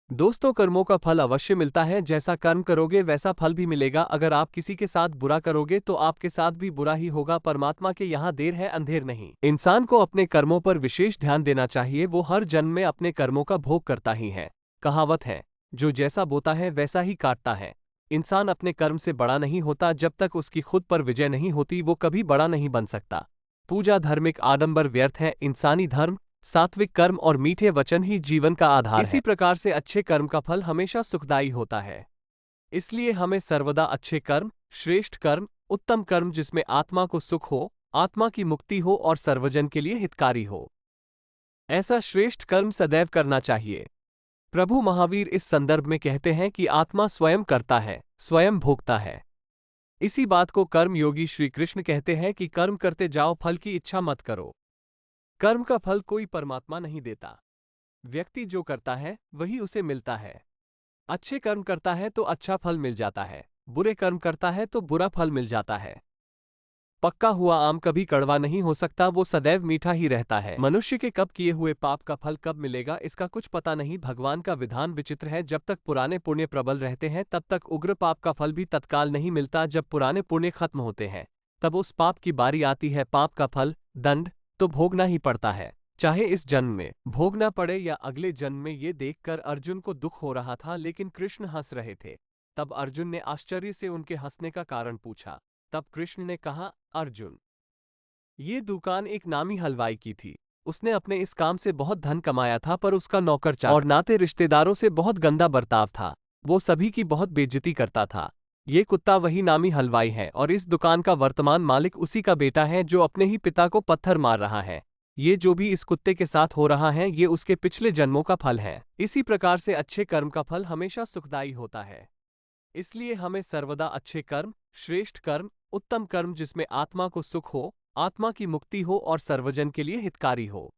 दोस्तों, कर्मों का फल अवश्य मिलता है। जैसा कर्म करोगे वैसा फल भी मिलेगा। अगर आप किसी के साथ बुरा करोगे तो आपके साथ भी बुरा ही होगा। परमात्मा के यहाँ देर है अंधेर नहीं। इंसान को अपने कर्मों पर विशेष ध्यान देना चाहिए। वो हर जन्म में अपने कर्मों का भोग करता ही है। कहावत है, जो जैसा बोता है वैसा ही काटता है। इंसान अपने कर्म से बड़ा नहीं होता। जब तक उसकी खुद पर विजय नहीं होती वो कभी बड़ा नहीं बन सकता। पूजा, धार्मिक आडंबर व्यर्थ है। इंसानी धर्म, सात्विक कर्म और मीठे वचन ही जीवन का आधार है। इसी प्रकार से अच्छे कर्म का फल हमेशा सुखदायी होता है। इसलिए हमें सर्वदा अच्छे कर्म, श्रेष्ठ कर्म, उत्तम कर्म जिसमें आत्मा को सुख हो, आत्मा की मुक्ति हो और सर्वजन के लिए हितकारी हो, ऐसा श्रेष्ठ कर्म सदैव करना चाहिए। प्रभु महावीर इस संदर्भ में कहते हैं कि आत्मा स्वयं करता है, स्वयं भोगता है। इसी बात को कर्म योगी श्री कृष्ण कहते हैं कि कर्म करते जाओ, फल की इच्छा मत करो। कर्म का फल कोई परमात्मा नहीं देता। व्यक्ति जो करता है वही उसे मिलता है। अच्छे कर्म करता है तो अच्छा फल मिल जाता है, बुरे कर्म करता है तो बुरा फल मिल जाता है। पक्का हुआ आम कभी कड़वा नहीं हो सकता, वो सदैव मीठा ही रहता है। मनुष्य के कब किए हुए पाप का फल कब मिलेगा इसका कुछ पता नहीं। भगवान का विधान विचित्र है। जब तक पुराने पुण्य प्रबल रहते हैं तब तक उग्र पाप का फल भी तत्काल नहीं मिलता। जब पुराने पुण्य खत्म होते हैं तब उस पाप की बारी आती है। पाप का फल, दंड, तो भोगना ही पड़ता है, चाहे इस जन्म में भोगना पड़े या अगले जन्म में। ये देखकर अर्जुन को दुख हो रहा था, लेकिन कृष्ण हंस रहे थे। तब अर्जुन ने आश्चर्य से उनके हंसने का कारण पूछा। तब कृष्ण ने कहा, अर्जुन, ये दुकान एक नामी हलवाई की थी। उसने अपने इस काम से बहुत धन कमाया था, पर उसका नौकर चाकर और नाते रिश्तेदारों से बहुत गंदा बर्ताव था। वो सभी की बहुत बेइज्जती करता था। ये कुत्ता वही नामी हलवाई है और इस दुकान का वर्तमान मालिक उसी का बेटा है जो अपने ही पिता को पत्थर मार रहा है। ये जो भी इस कुत्ते के साथ हो रहा है ये उसके पिछले जन्मों का फल है। इसी प्रकार से अच्छे कर्म का फल हमेशा सुखदायी होता है। इसलिए हमें सर्वदा अच्छे कर्म, श्रेष्ठ कर्म, उत्तम कर्म जिसमें आत्मा को सुख हो, आत्मा की मुक्ति हो और सर्वजन के लिए हितकारी हो,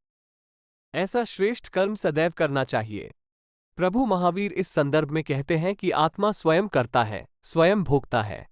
ऐसा श्रेष्ठ कर्म सदैव करना चाहिए। प्रभु महावीर इस संदर्भ में कहते हैं कि आत्मा स्वयं करता है, स्वयं भोगता है।